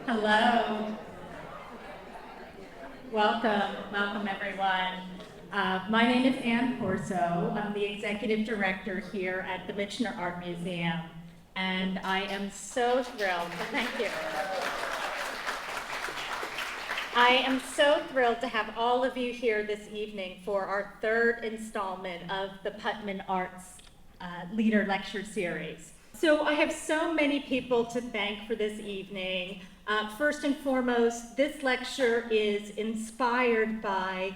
Hello. Welcome everyone. My name is Ann Corso. I'm the executive director here at the Michener Art Museum, and I am so thrilled. Thank you. I am so thrilled to have all of you here this evening for our third installment of the Putman Arts Leader Lecture Series. So I have so many people to thank for this evening. First and foremost, this lecture is inspired by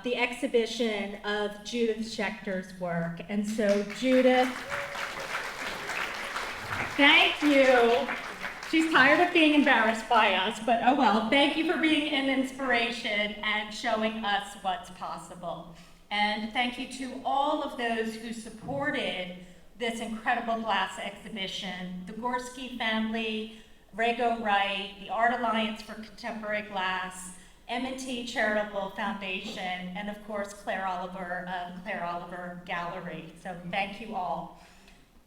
the exhibition of Judith Schechter's work. And so Judith, thank you. She's tired of being embarrassed by us, but oh well. Thank you for being an inspiration and showing us what's possible. And thank you to all of those who supported this incredible glass exhibition, the Gorski family, Rego Wright, the Art Alliance for Contemporary Glass, M&T Charitable Foundation, and of course Claire Oliver Gallery. So thank you all.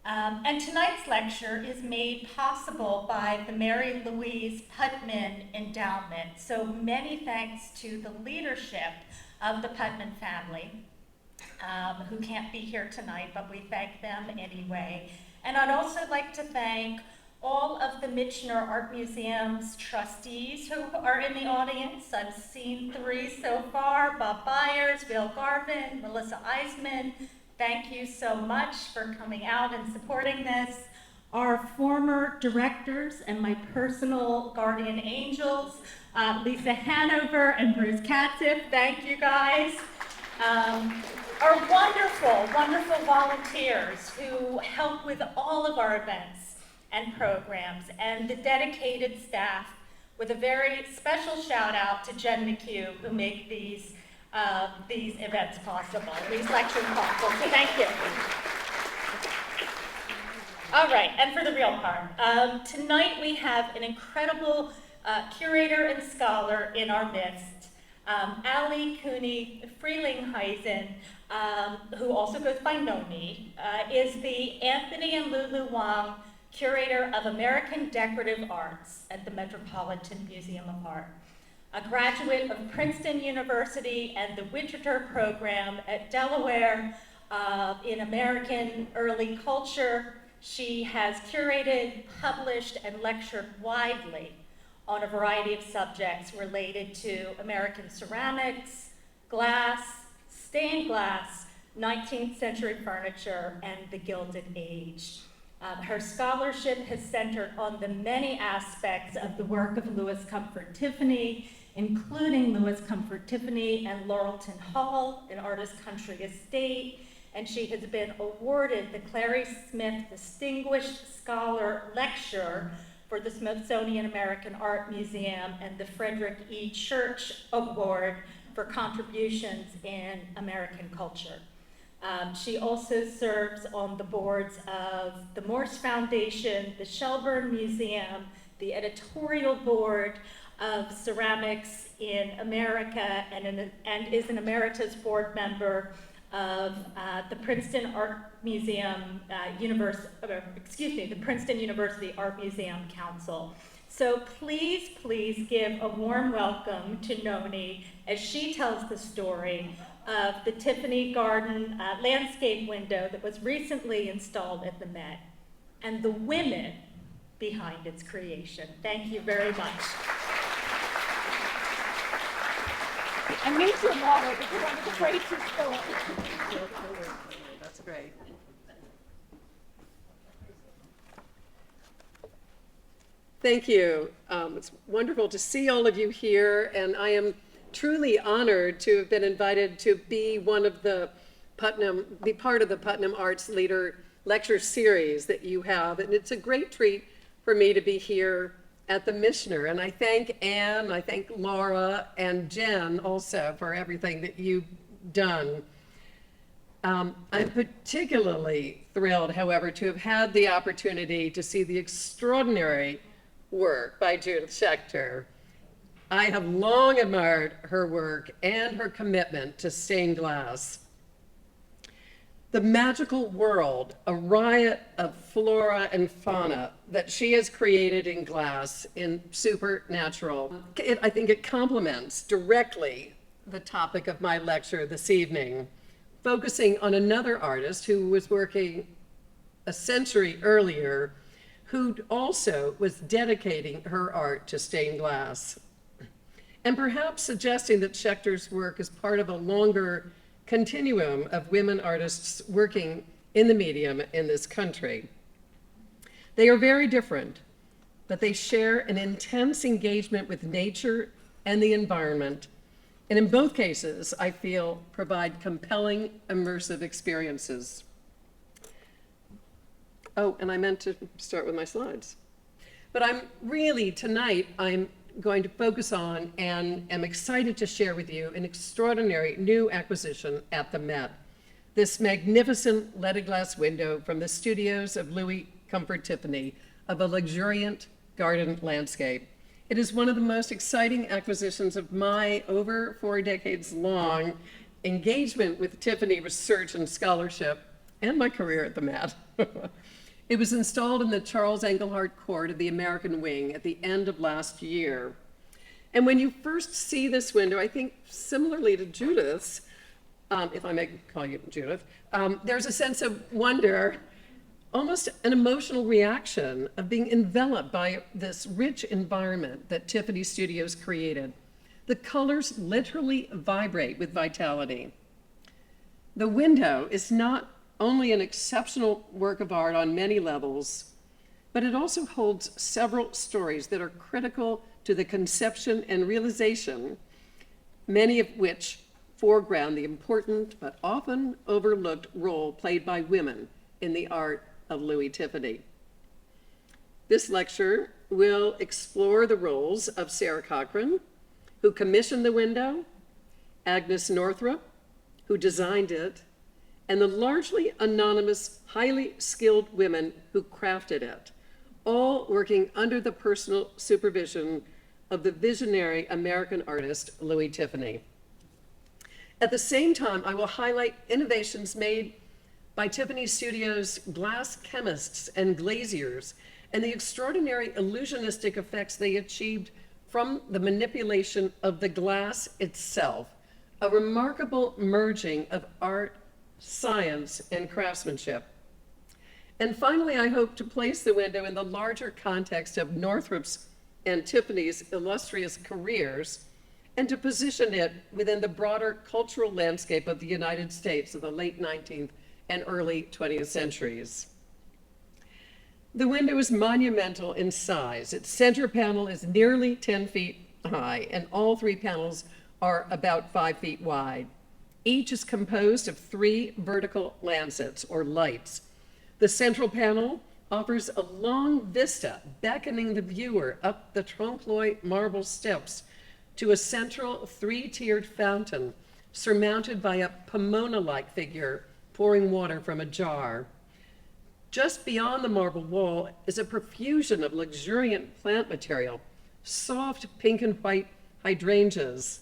And tonight's lecture is made possible by the Mary Louise Putman Endowment. So many thanks to the leadership of the Putman family, who can't be here tonight, but we thank them anyway. And I'd also like to thank all of the Michener Art Museum's trustees who are in the audience. I've seen 3 so far: Bob Byers, Bill Garvin, Melissa Eisman. Thank you so much for coming out and supporting this. Our former directors and my personal guardian angels, Lisa Hanover and Bruce Katziff, thank you guys. Our wonderful volunteers who help with all of our events and programs, and the dedicated staff, with a very special shout out to Jen McHugh, who make these events possible, these lectures possible, so thank you. All right, and for the real part, tonight we have an incredible curator and scholar in our midst. Alice Cooney Frelinghuysen, who also goes by Noni, is the Anthony and Lulu Wang Curator of American Decorative Arts at the Metropolitan Museum of Art. A graduate of Princeton University and the Winterthur program at Delaware in American Early Culture, she has curated, published, and lectured widely on a variety of subjects related to American ceramics, glass, stained glass, 19th century furniture, and the Gilded Age. Her scholarship has centered on the many aspects of the work of Louis Comfort Tiffany, including Louis Comfort Tiffany and Laurelton Hall, an artist country estate, and she has been awarded the Clarice Smith Distinguished Scholar Lecture for the Smithsonian American Art Museum and the Frederic E. Church Award for contributions in American culture. She also serves on the boards of the Morse Foundation, the Shelburne Museum, the Editorial Board of Ceramics in America, and is an emeritus board member of the Princeton Art Museum, the Princeton University Art Museum Council. So please give a warm welcome to Noni as she tells the story of the Tiffany Garden Landscape window that was recently installed at the Met and the women behind its creation. Thank you very much. I need some water because I'm afraid to spill it. That's great. Thank you. It's wonderful to see all of you here, and I am truly honored to have been invited to be part of the Putnam Arts Leader Lecture Series that you have, and it's a great treat for me to be here at the Michener. And I thank Anne, I thank Laura and Jen also for everything that you've done. I'm particularly thrilled, however, to have had the opportunity to see the extraordinary work by Judith Schechter. I have long admired her work and her commitment to stained glass. The magical world, a riot of flora and fauna that she has created in glass in supernatural. I think it complements directly the topic of my lecture this evening, focusing on another artist who was working a century earlier, who also was dedicating her art to stained glass, and perhaps suggesting that Schechter's work is part of a longer continuum of women artists working in the medium in this country. They are very different, but they share an intense engagement with nature and the environment, and in both cases, I feel, provide compelling, immersive experiences. Oh, and I meant to start with my slides. But tonight, I'm going to focus on and am excited to share with you an extraordinary new acquisition at the Met. This magnificent leaded glass window from the studios of Louis Comfort Tiffany of a luxuriant garden landscape. It is one of the most exciting acquisitions of my over 4 decades long engagement with Tiffany research and scholarship and my career at the Met. It was installed in the Charles Engelhardt Court of the American Wing at the end of last year. And when you first see this window, I think similarly to Judith's, if I may call you Judith, there's a sense of wonder, almost an emotional reaction of being enveloped by this rich environment that Tiffany Studios created. The colors literally vibrate with vitality. The window is not only an exceptional work of art on many levels, but it also holds several stories that are critical to the conception and realization, many of which foreground the important but often overlooked role played by women in the art of Louis Tiffany. This lecture will explore the roles of Sarah Cochran, who commissioned the window, Agnes Northrop, who designed it, and the largely anonymous, highly skilled women who crafted it, all working under the personal supervision of the visionary American artist, Louis Tiffany. At the same time, I will highlight innovations made by Tiffany Studios' glass chemists and glaziers, and the extraordinary illusionistic effects they achieved from the manipulation of the glass itself, a remarkable merging of art, science, and craftsmanship. And finally, I hope to place the window in the larger context of Northrop's and Tiffany's illustrious careers, and to position it within the broader cultural landscape of the United States of the late 19th and early 20th centuries. The window is monumental in size. Its center panel is nearly 10 feet high, and all 3 panels are about 5 feet wide. Each is composed of 3 vertical lancets, or lights. The central panel offers a long vista, beckoning the viewer up the trompe-l'oeil marble steps to a central 3-tiered fountain surmounted by a Pomona-like figure pouring water from a jar. Just beyond the marble wall is a profusion of luxuriant plant material, soft pink and white hydrangeas,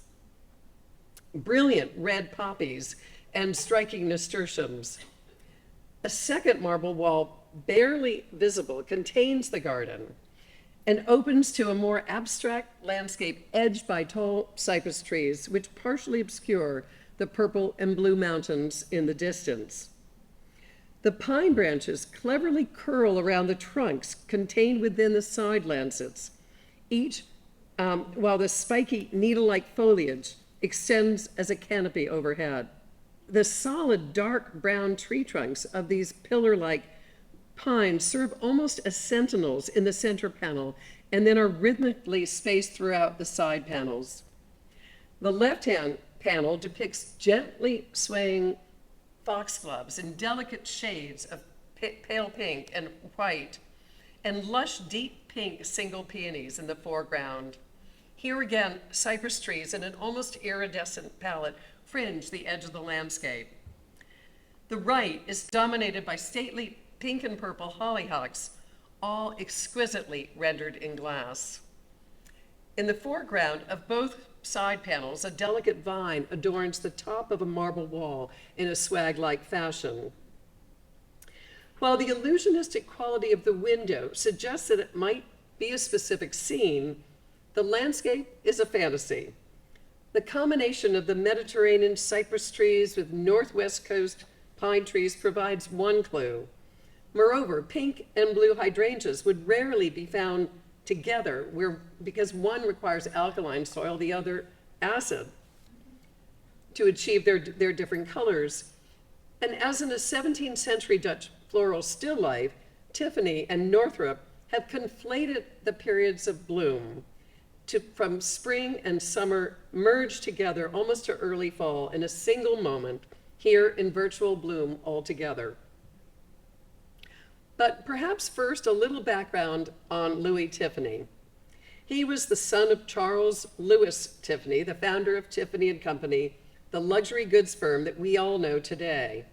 brilliant red poppies, and striking nasturtiums. A second marble wall, barely visible, contains the garden and opens to a more abstract landscape edged by tall cypress trees, which partially obscure the purple and blue mountains in the distance. The pine branches cleverly curl around the trunks contained within the side lancets, each while the spiky needle-like foliage extends as a canopy overhead. The solid dark brown tree trunks of these pillar-like pines serve almost as sentinels in the center panel and then are rhythmically spaced throughout the side panels. The left-hand panel depicts gently swaying foxgloves in delicate shades of pale pink and white, and lush deep pink single peonies in the foreground. Here again, cypress trees and an almost iridescent palette fringe the edge of the landscape. The right is dominated by stately pink and purple hollyhocks, all exquisitely rendered in glass. In the foreground of both side panels, a delicate vine adorns the top of a marble wall in a swag-like fashion. While the illusionistic quality of the window suggests that it might be a specific scene, the landscape is a fantasy. The combination of the Mediterranean cypress trees with northwest coast pine trees provides one clue. Moreover, pink and blue hydrangeas would rarely be found together because one requires alkaline soil, the other acid, to achieve their different colors. And as in a 17th century Dutch floral still life, Tiffany and Northrop have conflated the periods of bloom from spring and summer merge together almost to early fall in a single moment, here in virtual bloom altogether. But perhaps first a little background on Louis Tiffany. He was the son of Charles Louis Tiffany, the founder of Tiffany & Company, the luxury goods firm that we all know today.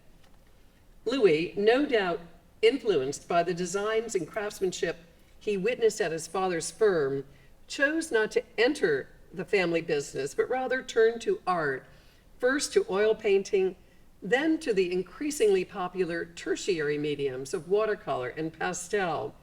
Louis, no doubt influenced by the designs and craftsmanship he witnessed at his father's firm, chose not to enter the family business, but rather turned to art, first to oil painting, then to the increasingly popular tertiary mediums of watercolor and pastel.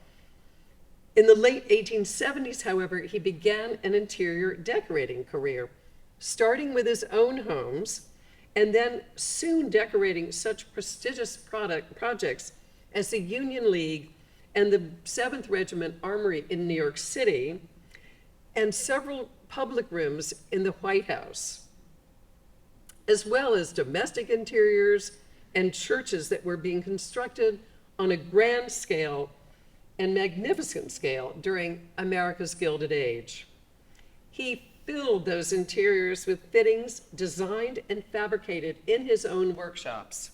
In the late 1870s, however, he began an interior decorating career, starting with his own homes, and then soon decorating such prestigious projects as the Union League and the 7th Regiment Armory in New York City, and several public rooms in the White House, as well as domestic interiors and churches that were being constructed on a grand scale and magnificent scale during America's Gilded Age. He filled those interiors with fittings designed and fabricated in his own workshops.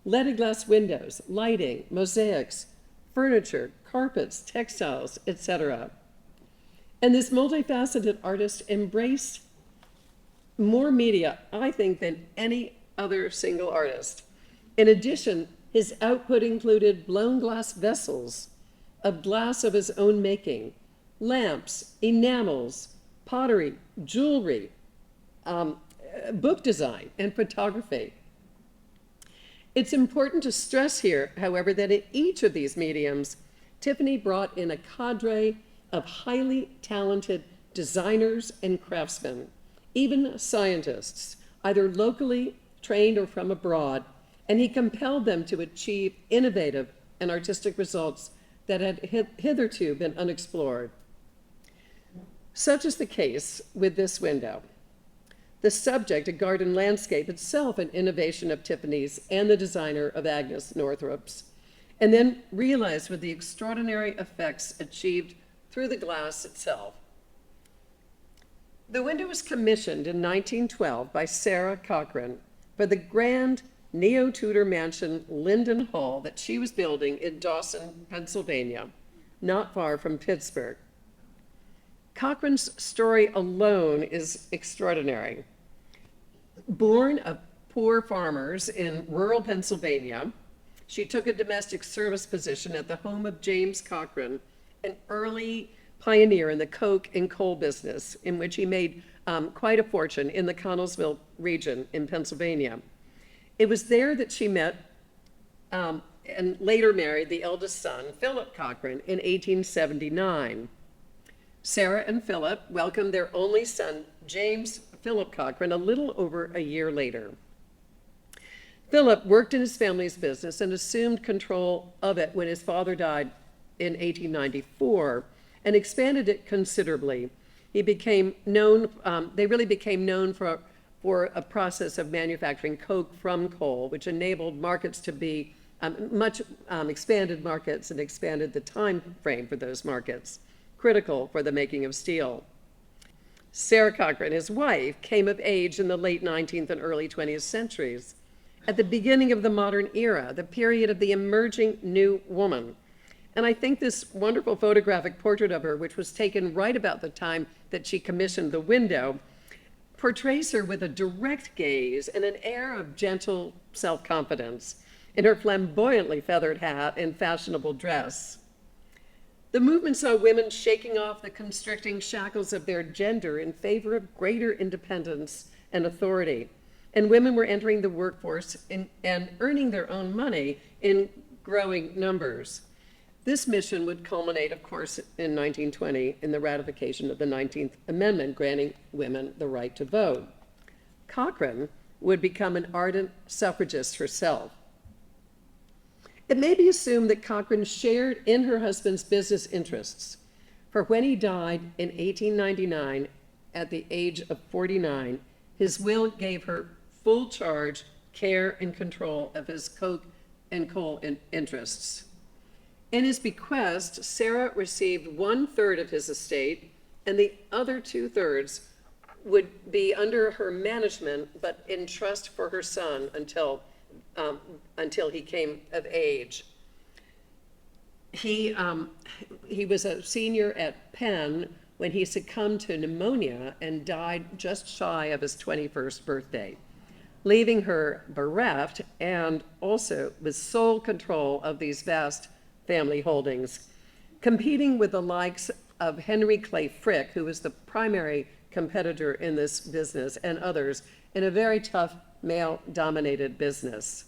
Leaded glass windows, lighting, mosaics, furniture, carpets, textiles, etc. And this multifaceted artist embraced more media, I think, than any other single artist. In addition, his output included blown glass vessels of glass of his own making, lamps, enamels, pottery, jewelry, book design, and photography. It's important to stress here, however, that in each of these mediums, Tiffany brought in a cadre of highly talented designers and craftsmen, even scientists, either locally trained or from abroad, and he compelled them to achieve innovative and artistic results that had hitherto been unexplored. Such is the case with this window. The subject, a garden landscape, itself an innovation of Tiffany's and the designer of Agnes Northrop's, and then realized with the extraordinary effects achieved through the glass itself. The window was commissioned in 1912 by Sarah Cochran for the grand neo-Tudor mansion Linden Hall that she was building in Dawson, Pennsylvania, not far from Pittsburgh. Cochran's story alone is extraordinary. Born of poor farmers in rural Pennsylvania, she took a domestic service position at the home of James Cochran, an early pioneer in the coke and coal business, in which he made quite a fortune in the Connellsville region in Pennsylvania. It was there that she met and later married the eldest son, Philip Cochran, in 1879. Sarah and Philip welcomed their only son, James Philip Cochran, a little over a year later. Philip worked in his family's business and assumed control of it when his father died in 1894 and expanded it considerably. He became known, they really became known for a process of manufacturing coke from coal, which enabled markets to be much expanded markets and expanded the time frame for those markets, critical for the making of steel. Sarah Cochran, his wife, came of age in the late 19th and early 20th centuries, at the beginning of the modern era, the period of the emerging new woman. And I think this wonderful photographic portrait of her, which was taken right about the time that she commissioned the window, portrays her with a direct gaze and an air of gentle self-confidence in her flamboyantly feathered hat and fashionable dress. The movement saw women shaking off the constricting shackles of their gender in favor of greater independence and authority. And women were entering the workforce and earning their own money in growing numbers. This mission would culminate, of course, in 1920 in the ratification of the 19th Amendment, granting women the right to vote. Cochrane would become an ardent suffragist herself. It may be assumed that Cochrane shared in her husband's business interests, for when he died in 1899 at the age of 49, his will gave her full charge, care, and control of his coke and coal interests. In his bequest, Sarah received 1/3 of his estate, and the other 2/3 would be under her management, but in trust for her son until he came of age. He was a senior at Penn when he succumbed to pneumonia and died just shy of his 21st birthday, leaving her bereft and also with sole control of these vast family holdings, competing with the likes of Henry Clay Frick, who was the primary competitor in this business, and others in a very tough male-dominated business.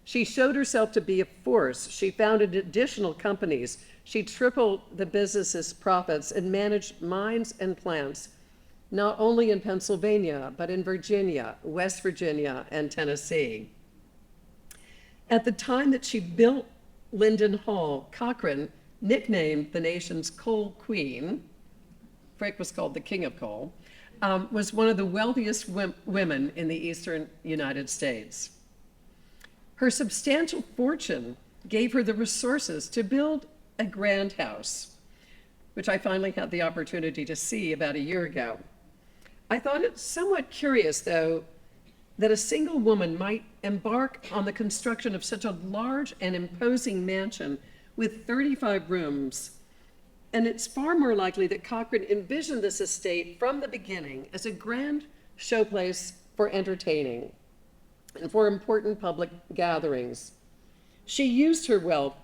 She showed herself to be a force. She founded additional companies. She tripled the business's profits and managed mines and plants, not only in Pennsylvania, but in Virginia, West Virginia, and Tennessee. At the time that she built Linden Hall, Cochrane, nicknamed the nation's coal queen, Frick was called the king of coal, was one of the wealthiest women in the eastern United States. Her substantial fortune gave her the resources to build a grand house, which I finally had the opportunity to see about a year ago. I thought it somewhat curious, though, that a single woman might embark on the construction of such a large and imposing mansion with 35 rooms. And it's far more likely that Cochrane envisioned this estate from the beginning as a grand showplace for entertaining and for important public gatherings. She used her wealth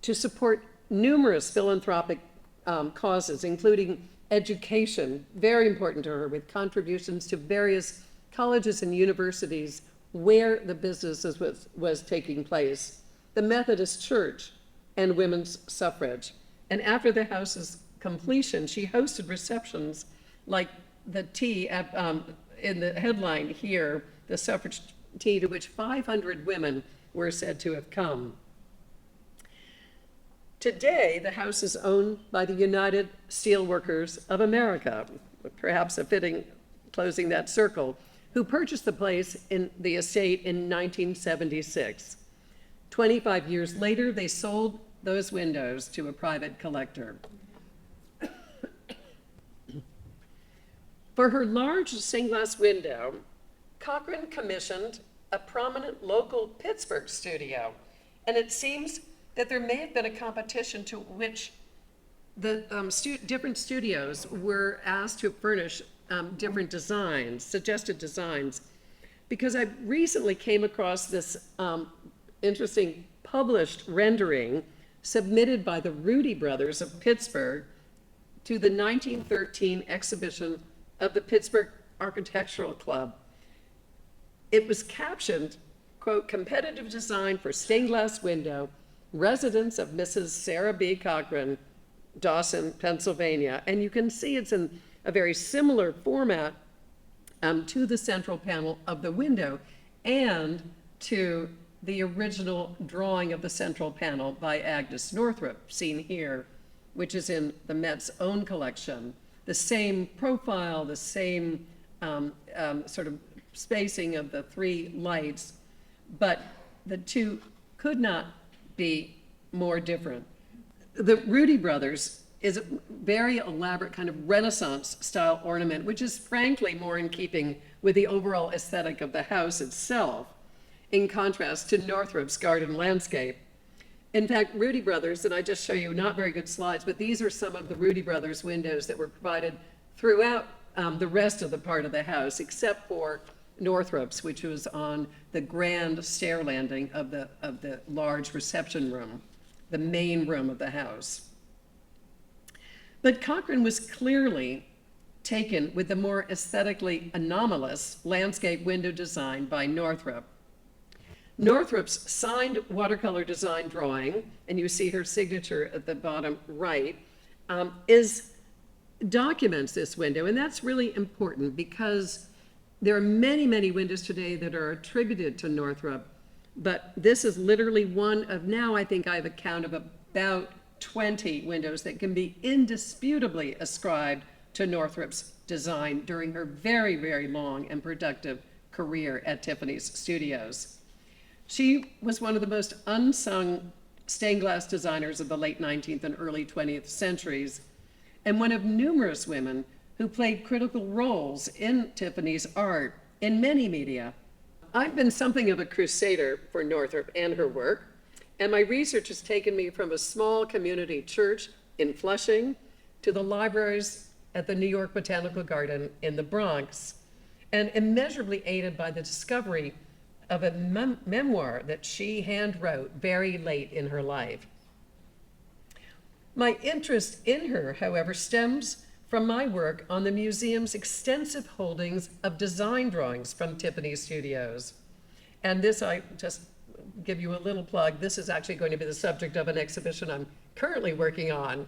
to support numerous philanthropic causes, including education, very important to her, with contributions to various colleges and universities where the business was taking place, the Methodist Church, and women's suffrage. And after the house's completion, she hosted receptions like the tea in the headline here, the suffrage tea, to which 500 women were said to have come. Today, the house is owned by the United Steelworkers of America, perhaps a fitting closing that circle, who purchased the place in the estate in 1976. 25 years later, they sold those windows to a private collector. For her large stained glass window, Cochrane commissioned a prominent local Pittsburgh studio, and it seems that there may have been a competition to which the different studios were asked to furnish different designs, suggested designs, because I recently came across this interesting published rendering submitted by the Rudy Brothers of Pittsburgh to the 1913 exhibition of the Pittsburgh Architectural Club. It was captioned, quote, "Competitive design for stained glass window, residence of Mrs. Sarah B. Cochrane, Dawson, Pennsylvania." And you can see it's in a very similar format to the central panel of the window and to the original drawing of the central panel by Agnes Northrop, seen here, which is in the Met's own collection. The same profile, the same sort of spacing of the three lights, but the two could not be more different. The Rudy Brothers is a very elaborate kind of Renaissance style ornament, which is frankly more in keeping with the overall aesthetic of the house itself, in contrast to Northrop's garden landscape. In fact, Rudy Brothers, and I just show you not very good slides, but these are some of the Rudy Brothers windows that were provided throughout the rest of the part of the house, except for Northrop's, which was on the grand stair landing of the large reception room, the main room of the house. But Cochrane was clearly taken with the more aesthetically anomalous landscape window design by Northrop. Northrop's signed watercolor design drawing, and you see her signature at the bottom right, documents this window, and that's really important because there are many, many windows today that are attributed to Northrop, but this is literally one of, now I think I have a count of about 20 windows that can be indisputably ascribed to Northrop's design during her very, very long and productive career at Tiffany's Studios. She was one of the most unsung stained glass designers of the late 19th and early 20th centuries, and one of numerous women who played critical roles in Tiffany's art in many media. I've been something of a crusader for Northrop and her work, and my research has taken me from a small community church in Flushing to the libraries at the New York Botanical Garden in the Bronx, and immeasurably aided by the discovery of a memoir that she hand wrote very late in her life. My interest in her, however, stems from my work on the museum's extensive holdings of design drawings from Tiffany Studios. And this, I just give you a little plug, this is actually going to be the subject of an exhibition I'm currently working on,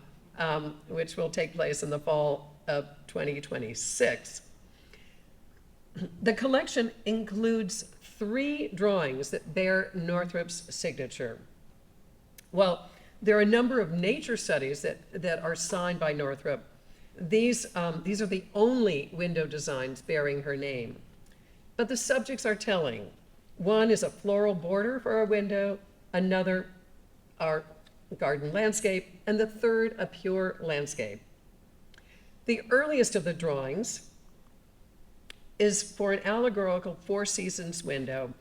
which will take place in the fall of 2026. The collection includes 3 drawings that bear Northrop's signature. Well, there are a number of nature studies that are signed by Northrop. These are the only window designs bearing her name. But the subjects are telling. One is a floral border for a window, another our garden landscape, and the third a pure landscape. The earliest of the drawings is for an allegorical Four Seasons window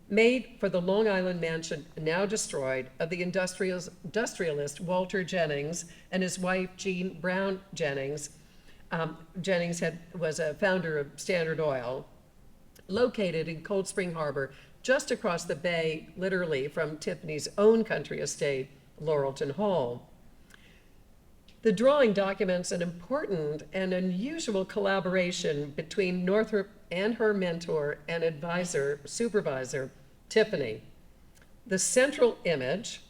made for the Long Island mansion, now destroyed, of the industrialist Walter Jennings and his wife Jean Brown Jennings. Jennings was a founder of Standard Oil, located in Cold Spring Harbor, just across the bay, literally, from Tiffany's own country estate, Laurelton Hall. The drawing documents an important and unusual collaboration between Northrop and her mentor and supervisor, Tiffany. The central image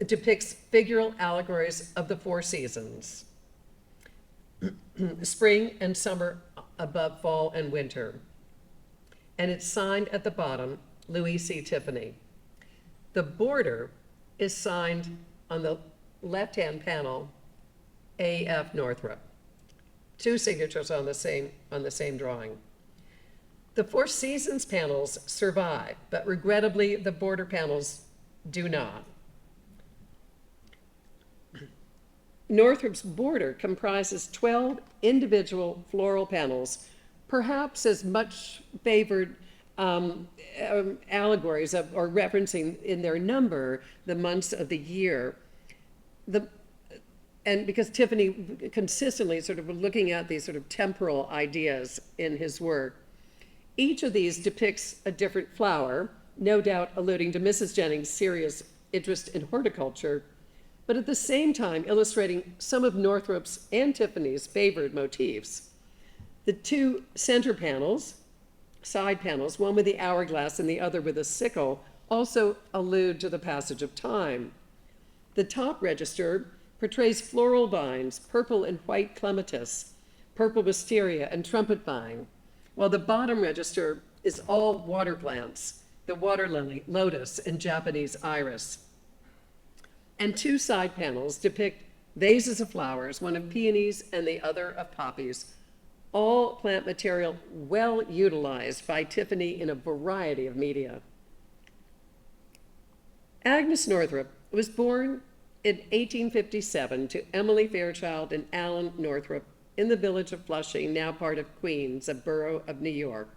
depicts figural allegories of the 4 seasons, spring and summer above fall and winter. And it's signed at the bottom, Lulu C. Tiffany. The border is signed on the left-hand panel, A.F. Northrop. 2 signatures on the same drawing. The 4 Seasons panels survive, but regrettably the border panels do not. Northrop's border comprises 12 individual floral panels, perhaps as much favored allegories of, or referencing in their number the months of the year. And because Tiffany consistently sort of looking at these sort of temporal ideas in his work, each of these depicts a different flower, no doubt alluding to Mrs. Jennings' serious interest in horticulture, but at the same time illustrating some of Northrop's and Tiffany's favored motifs. The 2 center panels, side panels, one with the hourglass and the other with a sickle, also allude to the passage of time. The top register portrays floral vines, purple and white clematis, purple wisteria, and trumpet vine, while the bottom register is all water plants, the water lily, lotus, and Japanese iris. And 2 side panels depict vases of flowers, one of peonies and the other of poppies, all plant material well utilized by Tiffany in a variety of media. Agnes Northrop was born in 1857 to Emily Fairchild and Alan Northrop in the village of Flushing, now part of Queens, a borough of New York.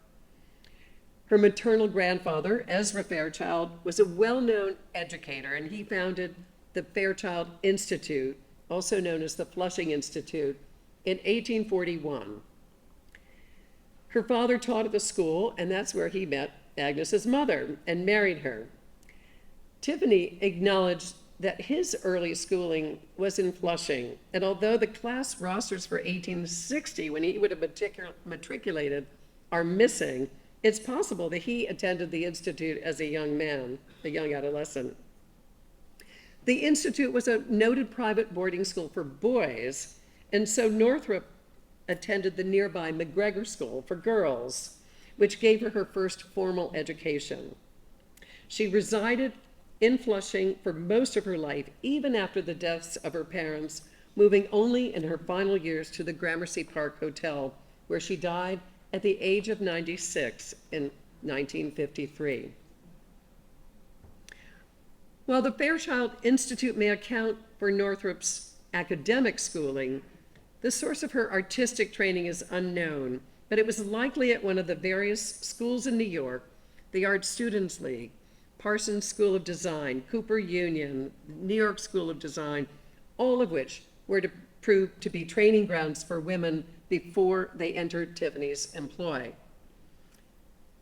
Her maternal grandfather, Ezra Fairchild, was a well-known educator, and he founded the Fairchild Institute, also known as the Flushing Institute, in 1841. Her father taught at the school, and that's where he met Agnes's mother and married her. Tiffany acknowledged that his early schooling was in Flushing, and although the class rosters for 1860, when he would have matriculated, are missing, It's possible that he attended the Institute as a young man, a young adolescent. The Institute was a noted private boarding school for boys, and so Northrop attended the nearby McGregor School for girls, which gave her her first formal education. She resided in Flushing for most of her life, even after the deaths of her parents, moving only in her final years to the Gramercy Park Hotel, where she died at the age of 96 in 1953. While the Fairchild Institute may account for Northrop's academic schooling, the source of her artistic training is unknown, but it was likely at one of the various schools in New York, the Art Students League, Parsons School of Design, Cooper Union, New York School of Design, all of which were to prove to be training grounds for women before they entered Tiffany's employ.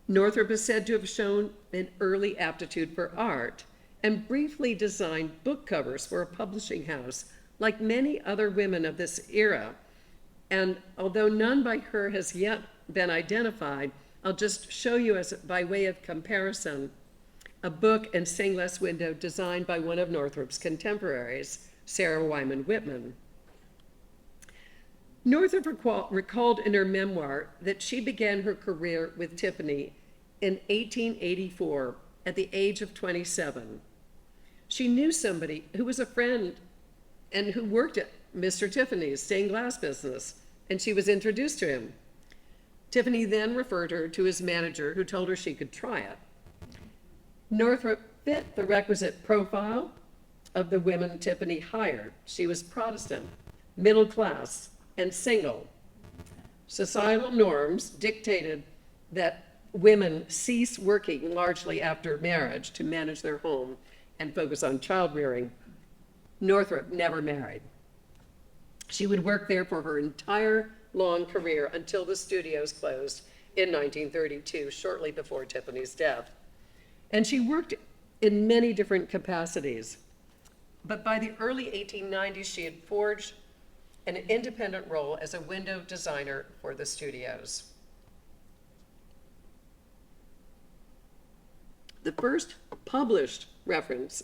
Northrop is said to have shown an early aptitude for art and briefly designed book covers for a publishing house, like many other women of this era. And although none by her has yet been identified, I'll just show you as by way of comparison a book and stained glass window designed by one of Northrop's contemporaries, Sarah Wyman Whitman. Northrop recalled in her memoir that she began her career with Tiffany in 1884 at the age of 27. She knew somebody who was a friend and who worked at Mr. Tiffany's stained glass business, and she was introduced to him. Tiffany then referred her to his manager, who told her she could try it. Northrop fit the requisite profile of the women Tiffany hired. She was Protestant, middle class, and single. Societal norms dictated that women cease working largely after marriage to manage their home and focus on child rearing. Northrop never married. She would work there for her entire long career until the studios closed in 1932, shortly before Tiffany's death. And she worked in many different capacities. But by the early 1890s, she had forged an independent role as a window designer for the studios. The first published reference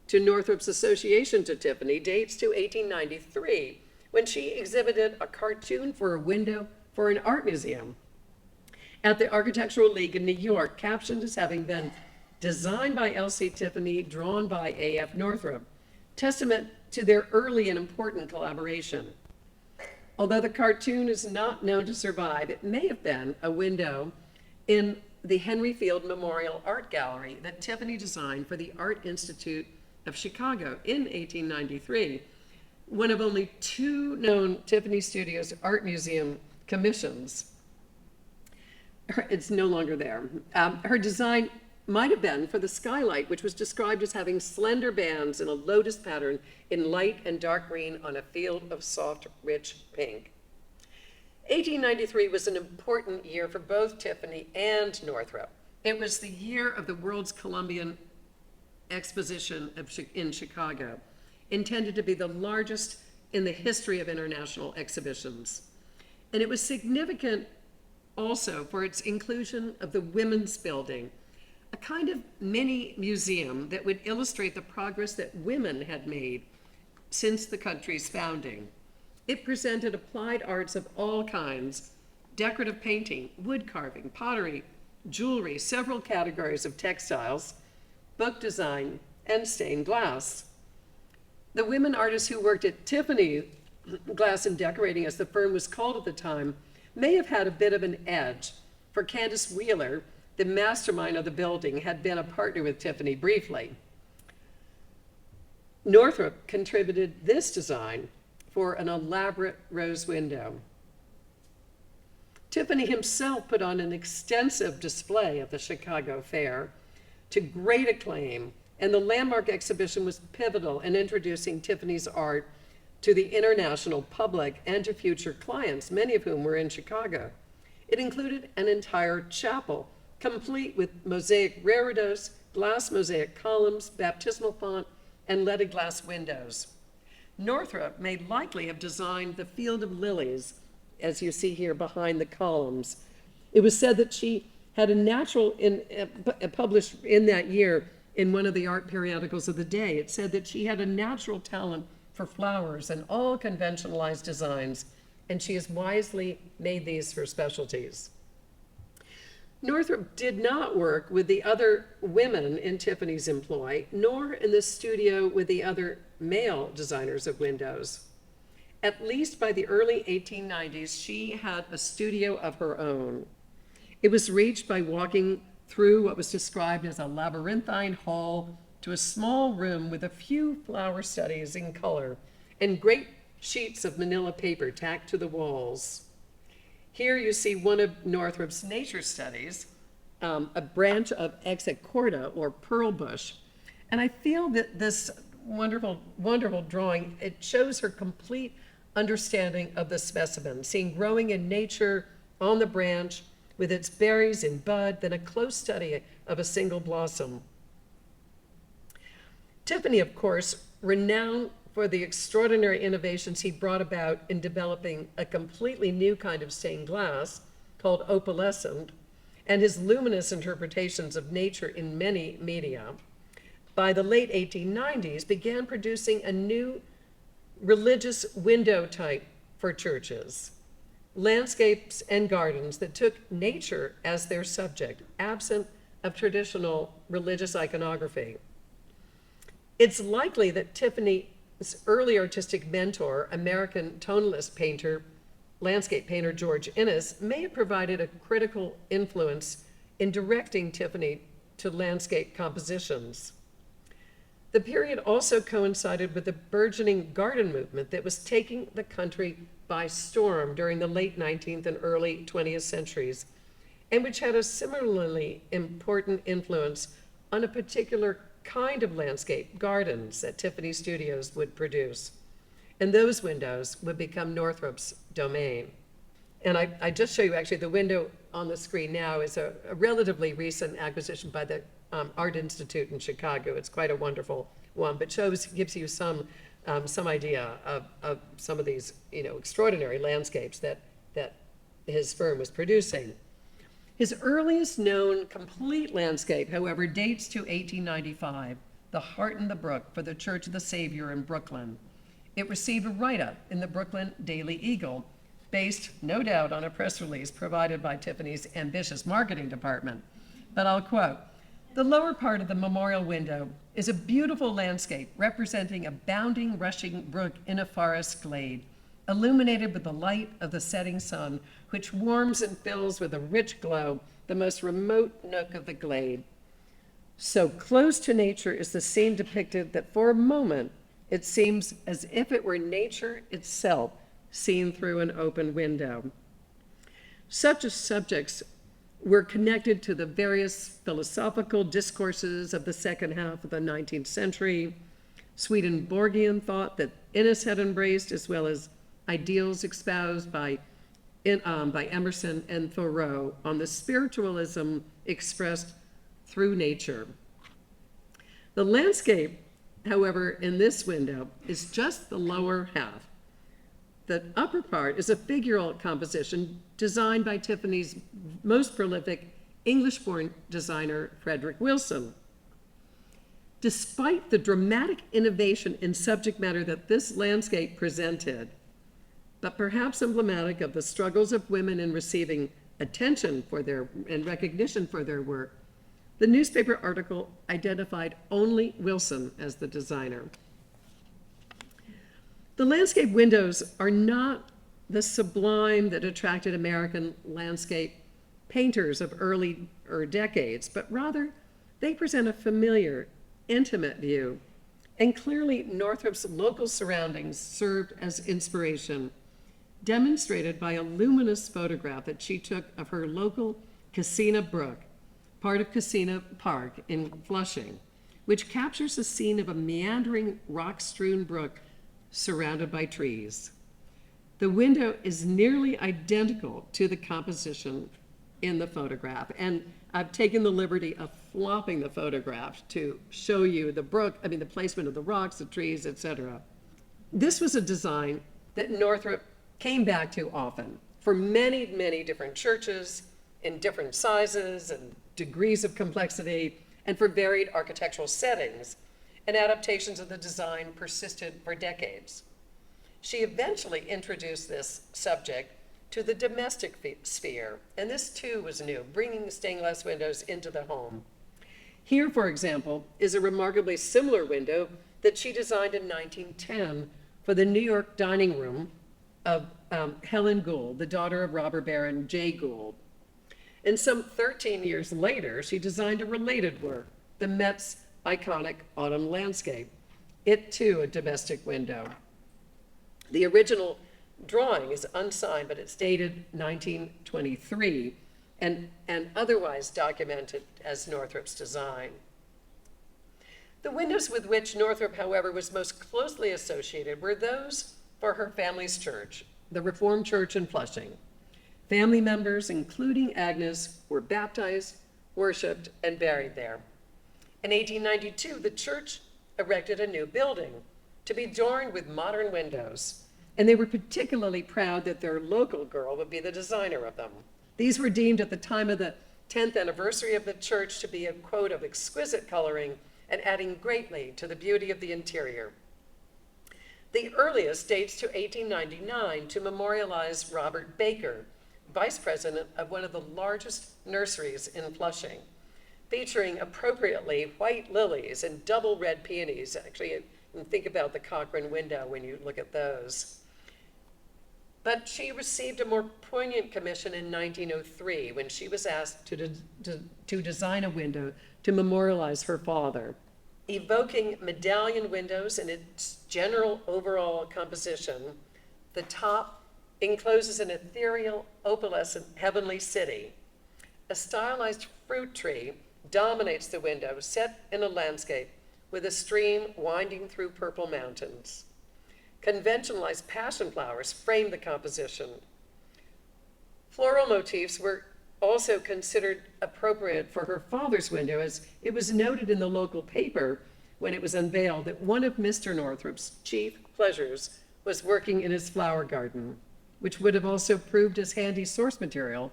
to Northrop's association to Tiffany dates to 1893, when she exhibited a cartoon for a window for an art museum at the Architectural League in New York, captioned as having been designed by L.C. Tiffany, drawn by A.F. Northrop, testament to their early and important collaboration. Although the cartoon is not known to survive, it may have been a window in the Henry Field Memorial Art Gallery that Tiffany designed for the Art Institute of Chicago in 1893, one of only two known Tiffany Studios Art Museum commissions. It's no longer there. Her design might have been for the skylight, which was described as having slender bands in a lotus pattern in light and dark green on a field of soft, rich pink. 1893 was an important year for both Tiffany and Northrop. It was the year of the World's Columbian Exposition in Chicago, intended to be the largest in the history of international exhibitions. And it was significant also for its inclusion of the Women's Building, a kind of mini museum that would illustrate the progress that women had made since the country's founding. It presented applied arts of all kinds: decorative painting, wood carving, pottery, jewelry, several categories of textiles, book design, and stained glass. The women artists who worked at Tiffany Glass and Decorating, as the firm was called at the time, may have had a bit of an edge, for Candace Wheeler, the mastermind of the building, had been a partner with Tiffany briefly. Northrop contributed this design for an elaborate rose window. Tiffany himself put on an extensive display at the Chicago Fair to great acclaim, and the landmark exhibition was pivotal in introducing Tiffany's art to the international public and to future clients, many of whom were in Chicago. It included an entire chapel, complete with mosaic reredos, glass mosaic columns, baptismal font, and leaded glass windows. Northrop may likely have designed the Field of Lilies, as you see here behind the columns. It was said that she had a natural, published in that year in one of the art periodicals of the day. It said that she had a natural talent for flowers and all conventionalized designs, and she has wisely made these her specialties. Northrop did not work with the other women in Tiffany's employ, nor in the studio with the other male designers of windows. At least by the early 1890s, she had a studio of her own. It was reached by walking through what was described as a labyrinthine hall to a small room with a few flower studies in color and great sheets of manila paper tacked to the walls. Here you see one of Northrop's nature studies, a branch of execorta or pearl bush. And I feel that this wonderful, wonderful drawing, it shows her complete understanding of the specimen, seen growing in nature on the branch with its berries in bud, then a close study of a single blossom. Tiffany, of course, renowned for the extraordinary innovations he brought about in developing a completely new kind of stained glass called opalescent, and his luminous interpretations of nature in many media, by the late 1890s began producing a new religious window type for churches, landscapes and gardens that took nature as their subject, absent of traditional religious iconography. It's likely that Tiffany's early artistic mentor, American tonalist painter, landscape painter George Inness, may have provided a critical influence in directing Tiffany to landscape compositions. The period also coincided with the burgeoning garden movement that was taking the country by storm during the late 19th and early 20th centuries, and which had a similarly important influence on a particular kind of landscape, gardens, that Tiffany Studios would produce. And those windows would become Northrop's domain. And I just show you actually the window on the screen now is a relatively recent acquisition by the Art Institute in Chicago. It's quite a wonderful one, but gives you some idea of some of these, extraordinary landscapes that his firm was producing. His earliest known complete landscape, however, dates to 1895, the Heart in the Brook for the Church of the Savior in Brooklyn. It received a write-up in the Brooklyn Daily Eagle, based, no doubt, on a press release provided by Tiffany's ambitious marketing department. But I'll quote, "The lower part of the memorial window is a beautiful landscape representing a bounding, rushing brook in a forest glade, illuminated with the light of the setting sun, which warms and fills with a rich glow the most remote nook of the glade. So close to nature is the scene depicted that for a moment it seems as if it were nature itself seen through an open window." Such subjects were connected to the various philosophical discourses of the second half of the 19th century, Swedenborgian thought that Inness had embraced, as well as ideals espoused by Emerson and Thoreau on the spiritualism expressed through nature. The landscape, however, in this window is just the lower half. The upper part is a figural composition designed by Tiffany's most prolific English-born designer, Frederic Wilson. Despite the dramatic innovation in subject matter that this landscape presented, but perhaps emblematic of the struggles of women in receiving attention and recognition for their work, the newspaper article identified only Wilson as the designer. The landscape windows are not the sublime that attracted American landscape painters of earlier decades, but rather they present a familiar, intimate view. And clearly Northrop's local surroundings served as inspiration, demonstrated by a luminous photograph that she took of her local Casina Brook, part of Casina Park in Flushing, which captures the scene of a meandering, rock-strewn brook surrounded by trees. The window is nearly identical to the composition in the photograph, and I've taken the liberty of flopping the photograph to show you the brook, the placement of the rocks, the trees, etc. This was a design that Northrop came back to often for many, many different churches in different sizes and degrees of complexity and for varied architectural settings, and adaptations of the design persisted for decades. She eventually introduced this subject to the domestic sphere, and this too was new, bringing stained glass windows into the home. Here, for example, is a remarkably similar window that she designed in 1910 for the New York dining room of Helen Gould, the daughter of robber baron Jay Gould. And some 13 years later, she designed a related work, the Met's iconic autumn landscape. It too, a domestic window. The original drawing is unsigned, but it's dated 1923 and otherwise documented as Northrop's design. The windows with which Northrop, however, was most closely associated were those for her family's church, the Reformed Church in Flushing. Family members, including Agnes, were baptized, worshiped, and buried there. In 1892, the church erected a new building to be adorned with modern windows, and they were particularly proud that their local girl would be the designer of them. These were deemed at the time of the 10th anniversary of the church to be a quote of exquisite coloring and adding greatly to the beauty of the interior. The earliest dates to 1899 to memorialize Robert Baker, vice president of one of the largest nurseries in Flushing, featuring appropriately white lilies and double red peonies. Actually, and think about the Cochrane window when you look at those. But she received a more poignant commission in 1903 when she was asked to design a window to memorialize her father. Evoking medallion windows in its general overall composition, the top encloses an ethereal, opalescent, heavenly city. A stylized fruit tree dominates the window, set in a landscape with a stream winding through purple mountains. Conventionalized passion flowers frame the composition. Floral motifs were also considered appropriate for her father's window, as it was noted in the local paper when it was unveiled that one of Mr. Northrop's chief pleasures was working in his flower garden, which would have also proved as handy source material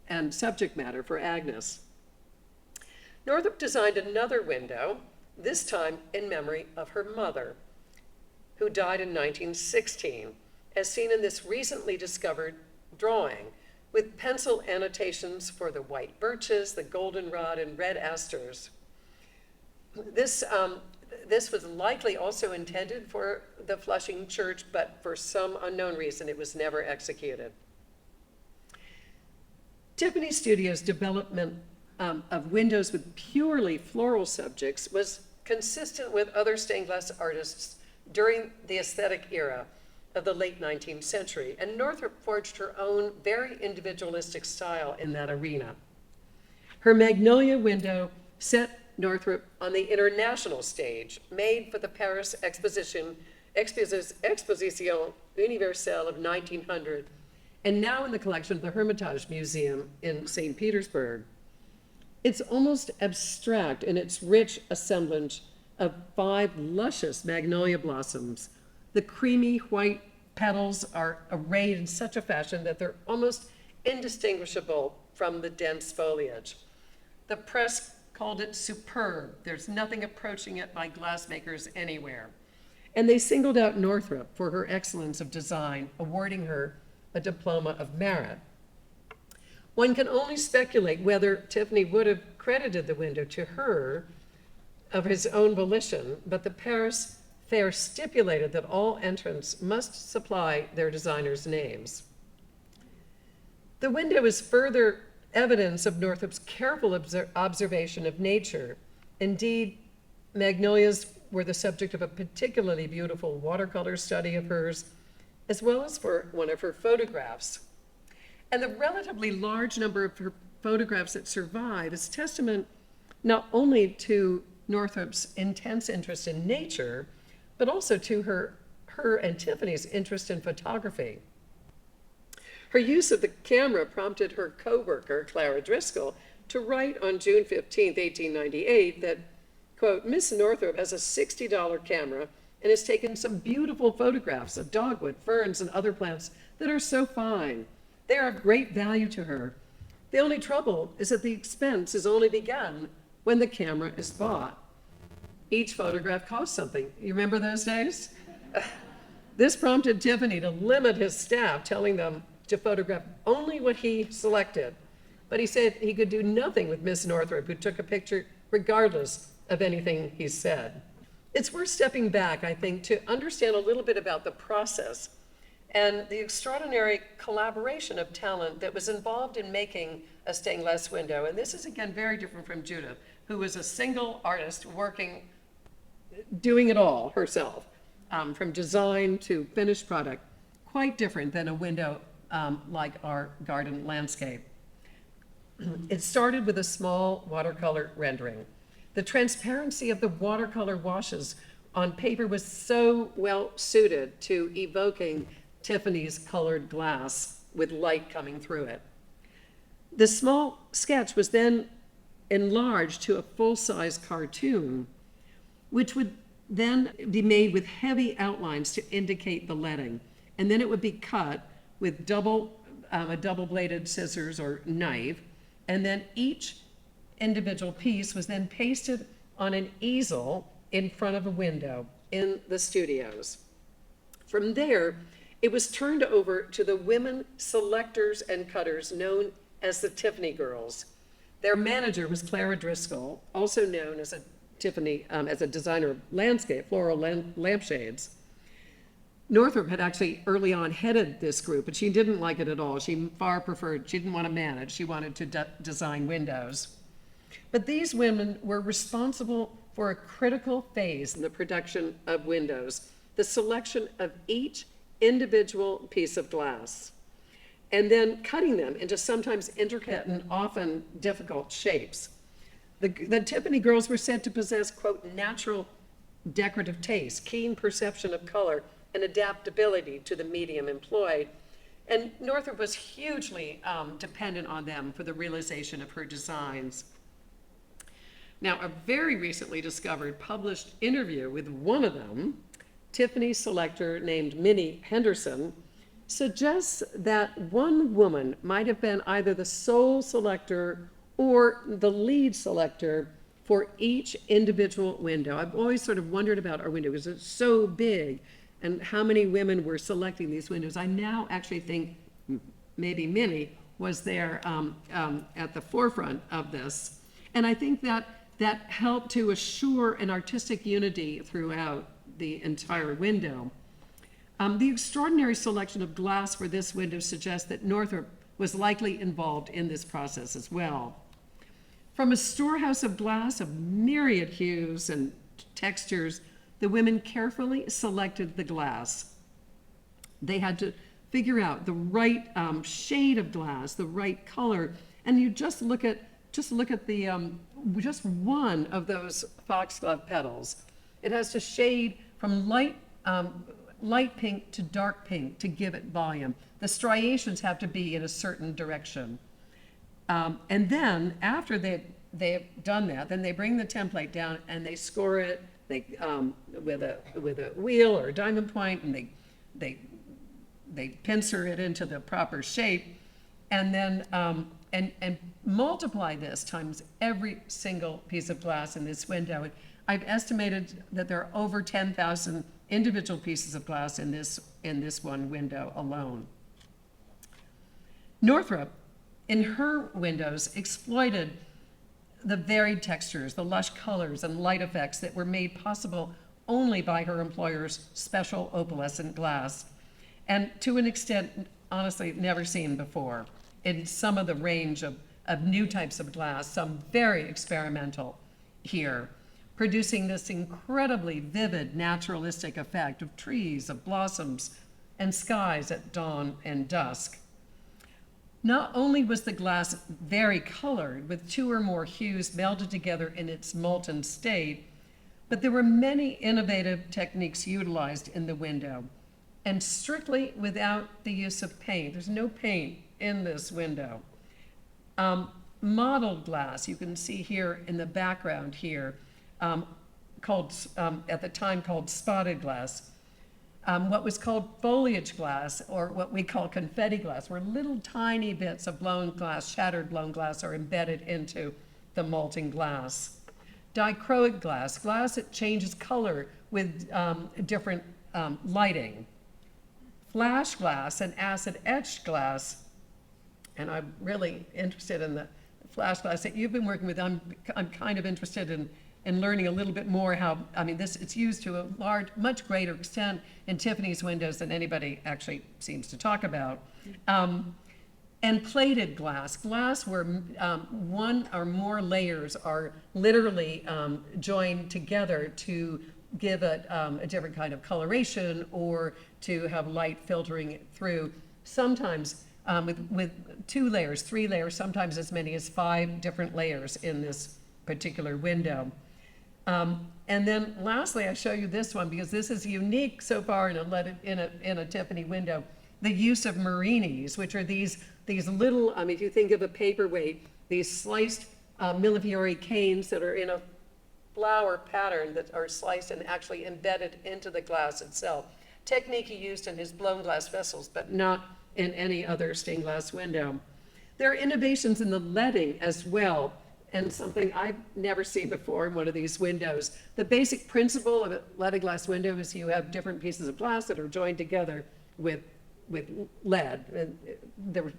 and subject matter for Agnes. Northrop designed another window, this time in memory of her mother, who died in 1916, as seen in this recently discovered drawing, with pencil annotations for the white birches, the goldenrod, and red asters. This was likely also intended for the Flushing Church, but for some unknown reason, it was never executed. Tiffany Studios' development of windows with purely floral subjects was consistent with other stained glass artists during the aesthetic era of the late 19th century, and Northrop forged her own very individualistic style in that arena. Her Magnolia window set Northrop on the international stage, made for the Paris Exposition Universelle of 1900, and now in the collection of the Hermitage Museum in St. Petersburg. It's almost abstract in its rich assemblage of 5 luscious magnolia blossoms. The creamy white petals are arrayed in such a fashion that they're almost indistinguishable from the dense foliage. The press called it superb. There's nothing approaching it by glassmakers anywhere. And they singled out Northrop for her excellence of design, awarding her a diploma of merit. One can only speculate whether Tiffany would have credited the window to her of his own volition, but the Paris Fair stipulated that all entrants must supply their designers' names. The window is further evidence of Northrop's careful observation of nature. Indeed, magnolias were the subject of a particularly beautiful watercolor study of hers, as well as for one of her photographs. And the relatively large number of her photographs that survive is testament not only to Northrop's intense interest in nature, but also to her and Tiffany's interest in photography. Her use of the camera prompted her co-worker, Clara Driscoll, to write on June 15, 1898 that, quote, Miss Northrop has a $60 camera and has taken some beautiful photographs of dogwood, ferns, and other plants that are so fine. They are of great value to her, The only trouble is that the expense is only begun when the camera is bought. Each photograph cost something. You remember those days? This prompted Tiffany to limit his staff, telling them to photograph only what he selected. But he said he could do nothing with Miss Northrup, who took a picture regardless of anything he said. It's worth stepping back, I think, to understand a little bit about the process and the extraordinary collaboration of talent that was involved in making a stained glass window. And this is, again, very different from Judith, who was a single artist working, doing it all herself, from design to finished product, quite different than a window like our garden landscape. It started with a small watercolor rendering. The transparency of the watercolor washes on paper was so well suited to evoking Tiffany's colored glass with light coming through it. The small sketch was then enlarged to a full-size cartoon, which would then be made with heavy outlines to indicate the leading. And then it would be cut with a double-bladed scissors or knife, and then each individual piece was then pasted on an easel in front of a window in the studios. From there, it was turned over to the women selectors and cutters known as the Tiffany Girls. Their manager was Clara Driscoll, also known as a designer of landscape, floral lampshades. Northrop had actually early on headed this group, but she didn't like it at all. She didn't want to manage, she wanted to design windows. But these women were responsible for a critical phase in the production of windows, the selection of each individual piece of glass, and then cutting them into sometimes intricate and often difficult shapes. The Tiffany Girls were said to possess, quote, natural decorative taste, keen perception of color, and adaptability to the medium employed. And Northrop was hugely dependent on them for the realization of her designs. Now, a very recently discovered published interview with one of them, Tiffany selector named Minnie Henderson, suggests that one woman might have been either the sole selector or the lead selector for each individual window. I've always sort of wondered about our window because it's so big and how many women were selecting these windows. I now actually think maybe Minnie was there at the forefront of this. And I think that helped to assure an artistic unity throughout the entire window. The extraordinary selection of glass for this window suggests that Northrop was likely involved in this process as well. From a storehouse of glass of myriad hues and textures, the women carefully selected the glass. They had to figure out the right shade of glass, the right color, and you just look at the just one of those foxglove petals. It has to shade from light pink to dark pink to give it volume. The striations have to be in a certain direction. And then after they've done that, then they bring the template down and they score it with a wheel or a diamond point, and they pincer it into the proper shape, and then and multiply this times every single piece of glass in this window. I've estimated that there are over 10,000 individual pieces of glass in this one window alone. Northrop, in her windows, exploited the varied textures, the lush colors and light effects that were made possible only by her employer's special opalescent glass, and to an extent, honestly, never seen before in some of the range of new types of glass, some very experimental here, producing this incredibly vivid naturalistic effect of trees, of blossoms, and skies at dawn and dusk. Not only was the glass very colored, with two or more hues melded together in its molten state, but there were many innovative techniques utilized in the window, and strictly without the use of paint. There's no paint in this window. Mottled glass, you can see here in the background here, at the time called spotted glass, what was called foliage glass, or what we call confetti glass, where little tiny bits of blown glass, shattered blown glass, are embedded into the molten glass. Dichroic glass, glass that changes color with different lighting. Flash glass and acid etched glass, and I'm really interested in the flash glass that you've been working with. I'm kind of interested in learning a little bit more how, I mean, it's used to a much greater extent in Tiffany's windows than anybody actually seems to talk about. And plated glass, glass where one or more layers are literally joined together to give it a different kind of coloration, or to have light filtering through. Sometimes with 2 layers, 3 layers, sometimes as many as 5 different layers in this particular window. And then lastly, I show you this one because this is unique so far in a Tiffany window. The use of marinis, which are these little, if you think of a paperweight, these sliced millefiori canes that are in a flower pattern that are sliced and actually embedded into the glass itself. Technique he used in his blown glass vessels, but not in any other stained glass window. There are innovations in the leading as well, and something I've never seen before in one of these windows. The basic principle of a leaded glass window is you have different pieces of glass that are joined together with lead. And there were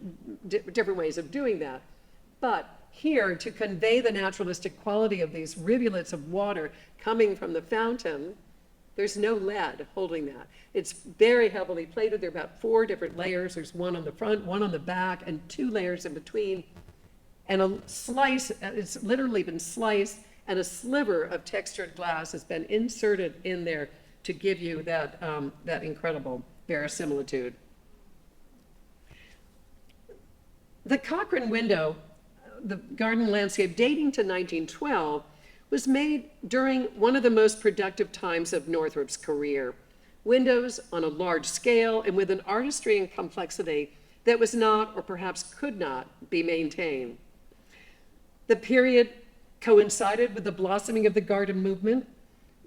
different ways of doing that. But here, to convey the naturalistic quality of these rivulets of water coming from the fountain, there's no lead holding that. It's very heavily plated. There are about 4 different layers. There's one on the front, one on the back, and 2 layers in between. And a slice, it's literally been sliced, and a sliver of textured glass has been inserted in there to give you that, that incredible verisimilitude. The Cochrane window, the garden landscape dating to 1912, was made during one of the most productive times of Northrop's career. Windows on a large scale and with an artistry and complexity that was not, or perhaps could not, be maintained. The period coincided with the blossoming of the garden movement,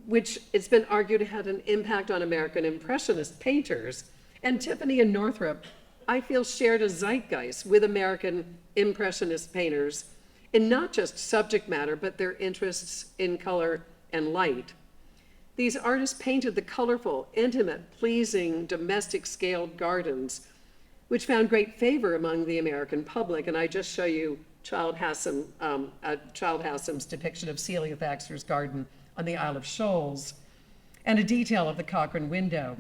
which it's been argued had an impact on American Impressionist painters. And Tiffany and Northrop, I feel, shared a zeitgeist with American Impressionist painters in not just subject matter, but their interests in color and light. These artists painted the colorful, intimate, pleasing, domestic scaled gardens, which found great favor among the American public. And I just show you Child Hassam's depiction of Celia Thaxter's garden on the Isle of Shoals, and a detail of the Cochrane window.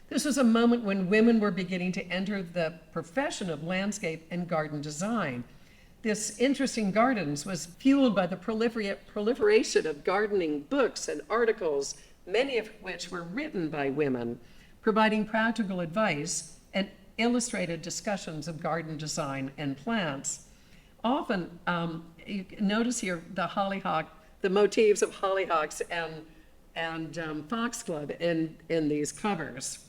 This was a moment when women were beginning to enter the profession of landscape and garden design. This interest in gardens was fueled by the proliferation of gardening books and articles, many of which were written by women, providing practical advice and illustrated discussions of garden design and plants. Often, you can notice here the hollyhock, the motifs of hollyhocks and foxglove in these covers.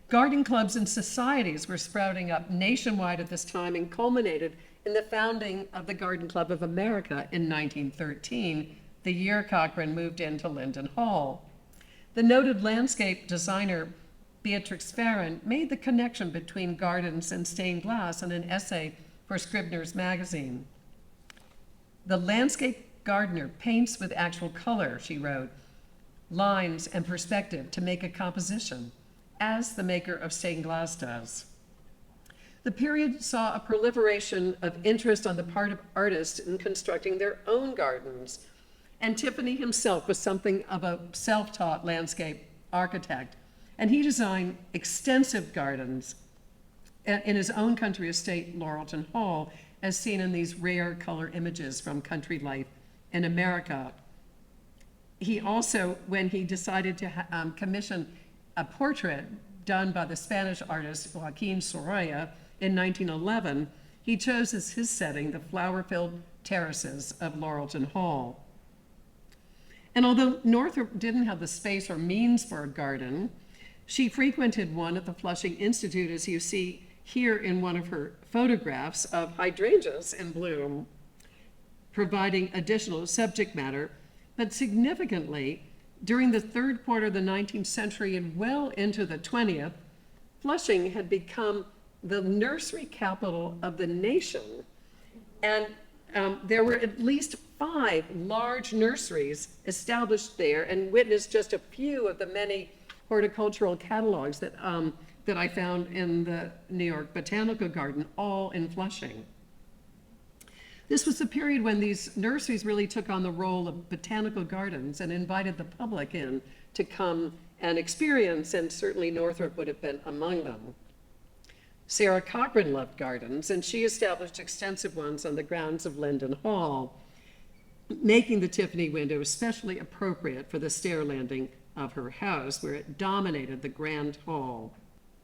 Garden clubs and societies were sprouting up nationwide at this time and culminated in the founding of the Garden Club of America in 1913, the year Cochrane moved into Linden Hall. The noted landscape designer Beatrix Farron made the connection between gardens and stained glass in an essay for Scribner's magazine. The landscape gardener paints with actual color, she wrote, lines and perspective to make a composition, as the maker of stained glass does. The period saw a proliferation of interest on the part of artists in constructing their own gardens, and Tiffany himself was something of a self-taught landscape architect, and he designed extensive gardens in his own country estate, Laurelton Hall, as seen in these rare color images from country life in America. He also, when he decided to commission a portrait done by the Spanish artist Joaquin Sorolla in 1911, he chose as his setting the flower-filled terraces of Laurelton Hall. And although Northrop didn't have the space or means for a garden, she frequented one at the Flushing Institute, as you see here in one of her photographs of hydrangeas in bloom, providing additional subject matter, but significantly, During the third quarter of the 19th century and well into the 20th, Flushing had become the nursery capital of the nation. And there were at least 5 large nurseries established there, and witnessed just a few of the many horticultural catalogs that I found in the New York Botanical Garden, all in Flushing. This was the period when these nurseries really took on the role of botanical gardens and invited the public in to come and experience, and certainly Northrop would have been among them. Sarah Cochran loved gardens, and she established extensive ones on the grounds of Linden Hall, making the Tiffany window especially appropriate for the stair landing of her house, where it dominated the grand hall.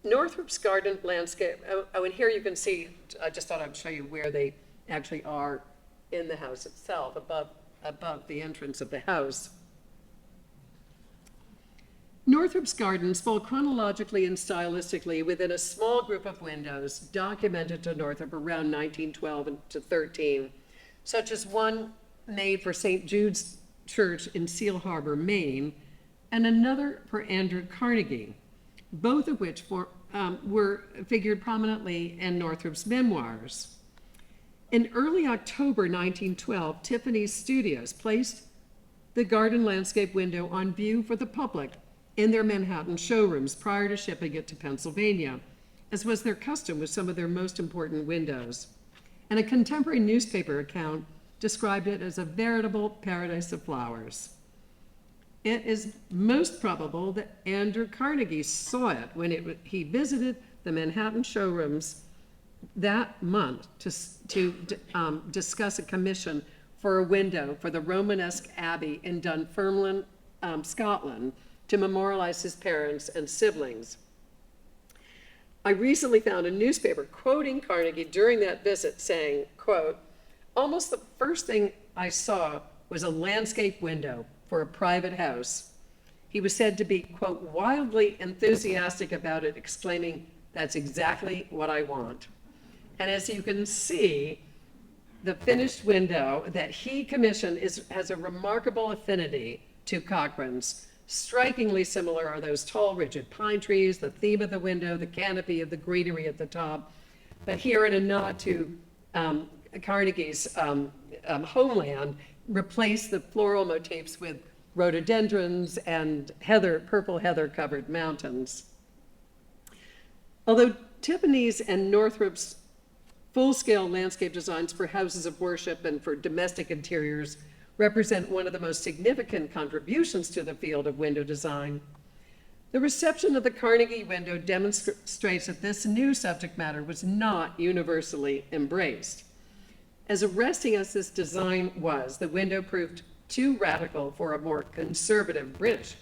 Northrop's garden landscape, and here you can see, I just thought I'd show you where they actually are in the house itself, above the entrance of the house. Northrop's gardens fall chronologically and stylistically within a small group of windows documented to Northrop around 1912 to 13, such as one made for St. Jude's Church in Seal Harbor, Maine, and another for Andrew Carnegie, both of which were figured prominently in Northrop's memoirs. In early October 1912, Tiffany Studios placed the garden landscape window on view for the public in their Manhattan showrooms prior to shipping it to Pennsylvania, as was their custom with some of their most important windows. And a contemporary newspaper account described it as a veritable paradise of flowers. It is most probable that Andrew Carnegie saw it when he visited the Manhattan showrooms that month to discuss a commission for a window for the Romanesque Abbey in Dunfermline, Scotland, to memorialize his parents and siblings. I recently found a newspaper quoting Carnegie during that visit saying, quote, "Almost the first thing I saw was a landscape window for a private house. He was said to be, quote, wildly enthusiastic about it, exclaiming, 'That's exactly what I want.'" And as you can see, the finished window that he commissioned has a remarkable affinity to Cochran's. Strikingly similar are those tall, rigid pine trees, the theme of the window, the canopy of the greenery at the top. But here, in a nod to Carnegie's homeland, replace the floral motifs with rhododendrons and purple heather-covered mountains. Although Tiffany's and Northrop's full-scale landscape designs for houses of worship and for domestic interiors represent one of the most significant contributions to the field of window design, the reception of the Carnegie window demonstrates that this new subject matter was not universally embraced. As arresting as this design was, the window proved too radical for a more conservative British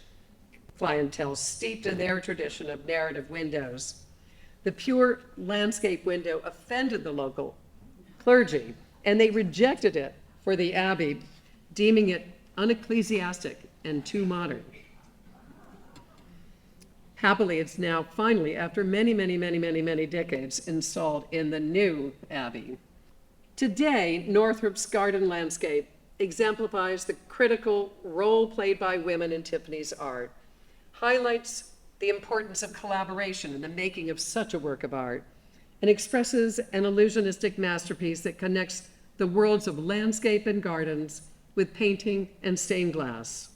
clientele steeped in their tradition of narrative windows. The pure landscape window offended the local clergy, and they rejected it for the Abbey, deeming it unecclesiastic and too modern. Happily, it's now finally, after many decades, installed in the new Abbey. Today, Northrop's garden landscape exemplifies the critical role played by women in Tiffany's art, highlights the importance of collaboration in the making of such a work of art, and expresses an illusionistic masterpiece that connects the worlds of landscape and gardens with painting and stained glass.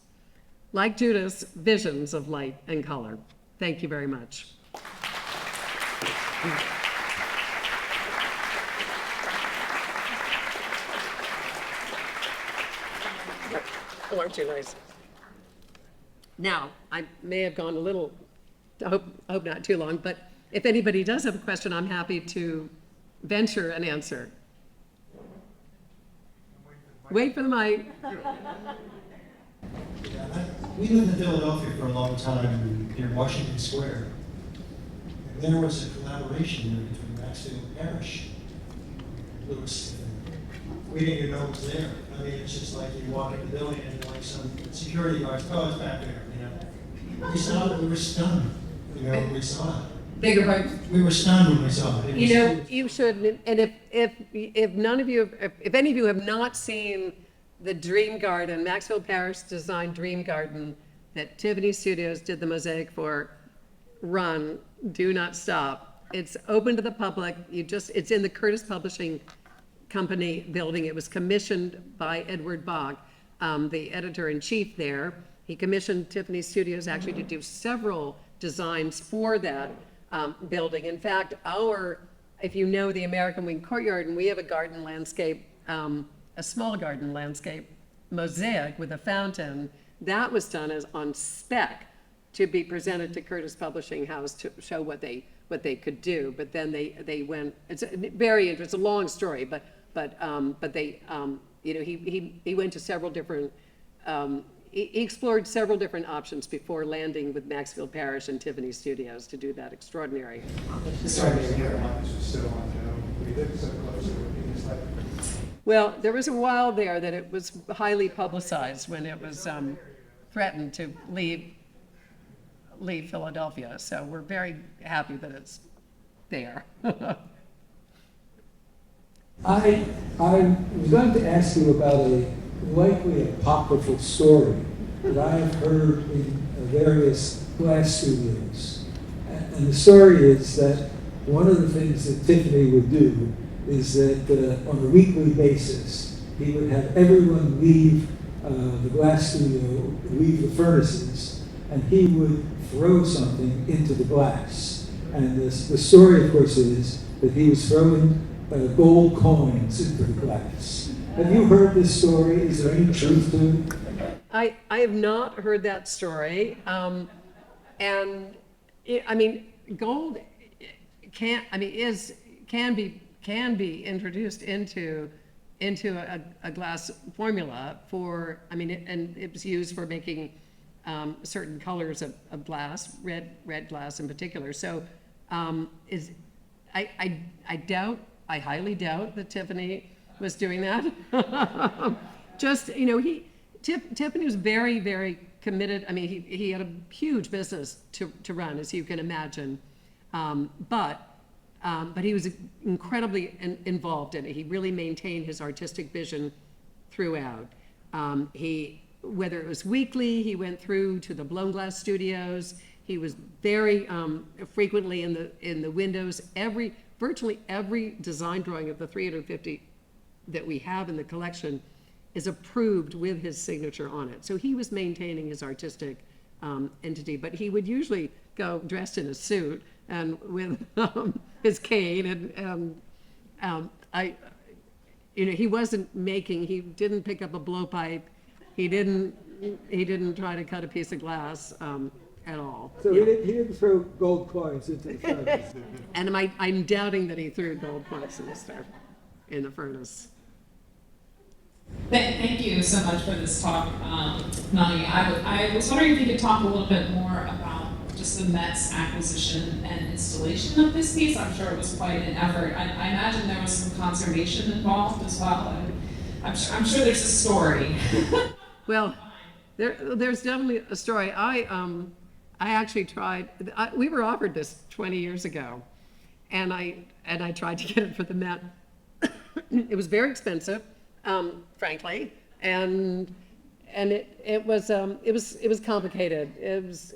Like Judith's visions of light and color. Thank you very much. Oh, aren't you nice? Now, I may have gone a little, I hope not too long, but if anybody does have a question, I'm happy to venture an answer. Wait for the mic. We lived in Philadelphia for a long time near Washington Square. And there was a collaboration there between Maxfield Parrish and Lewis. We didn't even know it was there. I mean, it's just like you walk in the building and like some security guards, oh, it's back there, you know. We saw it, we were stunned, you know, we saw it. Beg your pardon? We were stunned when we saw it. You know, you should, and if none of you, if any of you have not seen the Dream Garden, Maxfield Parrish designed Dream Garden that Tiffany Studios did the mosaic for, run, do not stop. It's open to the public. It's in the Curtis Publishing Company building. It was commissioned by Edward Bach, the editor-in-chief there. He commissioned Tiffany Studios actually to do several designs for that building. In fact, if you know the American Wing Courtyard, and we have a garden landscape, a small garden landscape mosaic with a fountain, that was done on spec to be presented to Curtis Publishing House to show what they could do. But then they went. It's very interesting. It's a long story, but they he went to several different. He explored several different options before landing with Maxfield Parrish and Tiffany Studios to do that extraordinary. Well, there was a while there that it was highly publicized when it was threatened to leave Philadelphia. So we're very happy that it's there. I was going to ask you about a likely apocryphal story that I have heard in various glass studios. And the story is that one of the things that Tiffany would do is that on a weekly basis, he would have everyone leave the glass studio, leave the furnaces, and he would throw something into the glass. And the story, of course, is that he was throwing gold coins into the glass. Have you heard this story? Is there any truth to it? I have not heard that story. Gold can be introduced into a glass formula for, and it was used for making certain colors of glass, red glass in particular. So I highly doubt that Tiffany was doing that. Tiffany was very, very committed. He had a huge business to run, as you can imagine. But he was incredibly involved in it. He really maintained his artistic vision throughout. Whether it was weekly, he went through to the blown glass studios. He was very frequently in the windows. Virtually every design drawing of the 350 that we have in the collection is approved with his signature on it. So he was maintaining his artistic entity, but he would usually go dressed in a suit and with his cane, and he didn't pick up a blowpipe, he didn't try to cut a piece of glass at all. So he didn't throw gold coins into the furnace. And I'm doubting that he threw gold coins in the furnace. Thank you so much for this talk, Melanie. I was wondering if you could talk a little bit more about just the Met's acquisition and installation of this piece. I'm sure it was quite an effort. I imagine there was some conservation involved as well. And I'm sure there's a story. Well, there's definitely a story. I actually tried. We were offered this 20 years ago, and I tried to get it for the Met. It was very expensive, frankly, and it was complicated.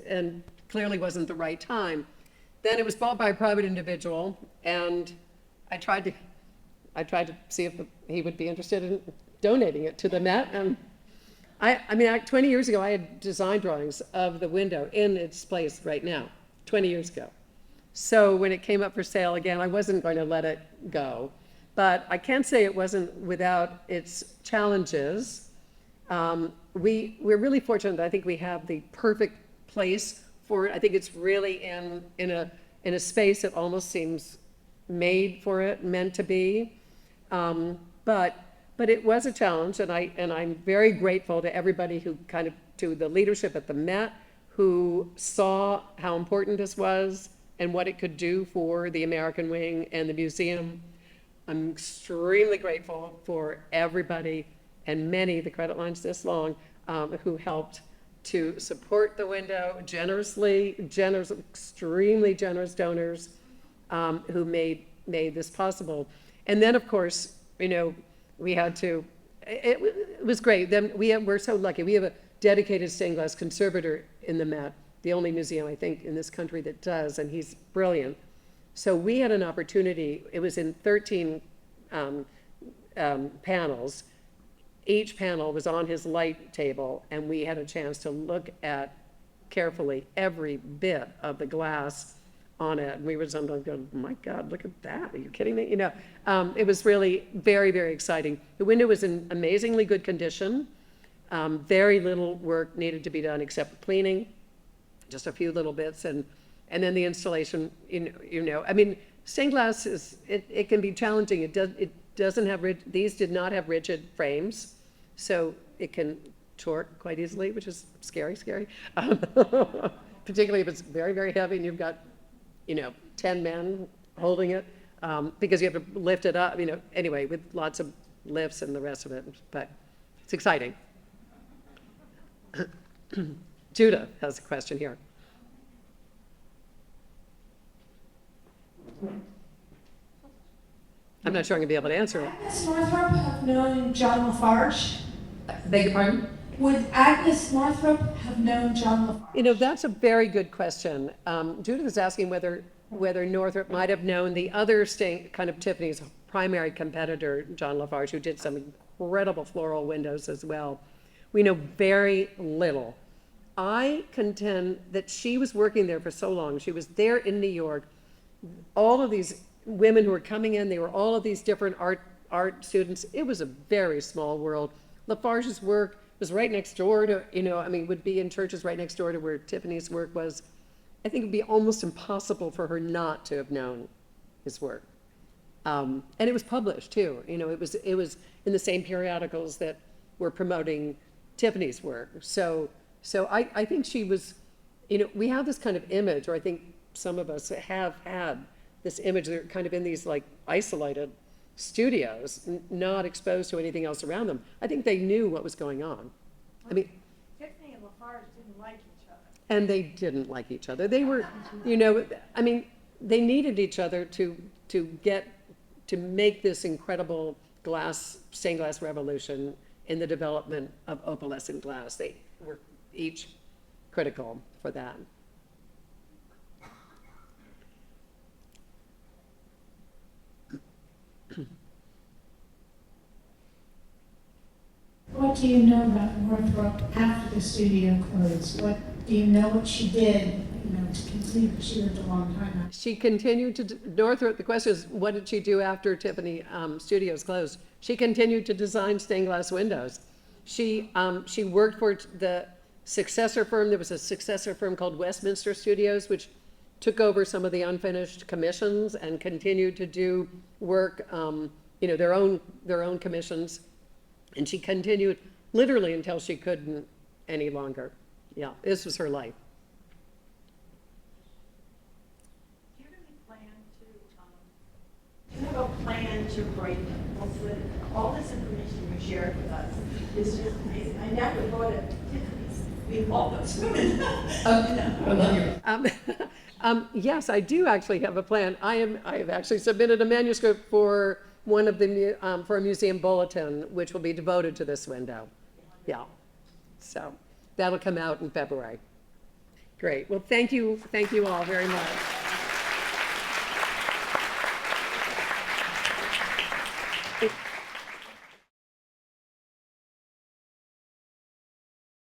And clearly wasn't the right time. Then it was bought by a private individual, and I tried to see if he would be interested in donating it to the Met. And 20 years ago, I had design drawings of the window in its place right now, 20 years ago. So when it came up for sale again, I wasn't going to let it go. But I can't say it wasn't without its challenges. We're really fortunate that I think we have the perfect place for it. I think it's really in a space that almost seems made for it, meant to be. But it was a challenge, and I'm very grateful to everybody to the leadership at the Met, who saw how important this was and what it could do for the American Wing and the museum. I'm extremely grateful for everybody, and the credit line's this long, who helped to support the window extremely generous donors who made this possible. And then, of course, we had to, it was great. Then we're so lucky. We have dedicated stained glass conservator in the Met, the only museum, I think, in this country that does, and he's brilliant. So we had an opportunity, it was in 13 panels. Each panel was on his light table, and we had a chance to look at carefully every bit of the glass on it. And we were sometimes going, oh my God, look at that. Are you kidding me? You know, it was really very, very exciting. The window was in amazingly good condition. Very little work needed to be done except cleaning, just a few little bits. And then the installation, you know, I mean, stained glass is, it can be challenging. It doesn't have, these did not have rigid frames, so it can torque quite easily, which is scary. Particularly if it's very, very heavy and you've got, you know, 10 men holding it, because you have to lift it up, you know, anyway, with lots of lifts and the rest of it, but it's exciting. Judah has a question here. I'm not sure I'm going to be able to answer it. Agnes Northrop have known John Lafarge? Beg your pardon? Would Agnes Northrop have known John Lafarge? You know, that's a very good question. Judith is asking whether Northrop might have known the other kind of Tiffany's primary competitor, John Lafarge, who did some incredible floral windows as well. We know very little. I contend that she was working there for so long. She was there in New York. All of these women who were coming in, they were all of these different art students. It was a very small world. Lafarge's work was right next door to, you know, I mean, would be in churches right next door to where Tiffany's work was. I think it would be almost impossible for her not to have known his work. And it was published too. You know, it was in the same periodicals that were promoting Tiffany's work. So I think she was, you know, we have this kind of image, or I think some of us have had this image. They're kind of in these like isolated studios, not exposed to anything else around them. I think they knew what was going on. I mean, Tiffany and Lafarge didn't like each other. and they didn't like each other. They were, you know, I mean, they needed each other to make this incredible stained glass revolution in the development of opalescent glass. They were each critical for that. What do you know about Northrop after the studio closed? What do you know what she did, you know, to continue? She lived a long time. She continued to, Northrop, the question is, what did she do after Tiffany Studios closed? She continued to design stained glass windows. She worked for the successor firm. There was a successor firm called Westminster Studios, which took over some of the unfinished commissions and continued to do work, you know, their own commissions. And she continued literally until she couldn't any longer. Yeah, this was her life. Do you have a plan to break all this information you shared with us is just amazing. I never thought of Tiffany's being all those women. I love you. Yes, I do actually have a plan. I have actually submitted a manuscript for one of the for a museum bulletin, which will be devoted to this window. Yeah, so that'll come out in February. Great. Well, thank you all very much.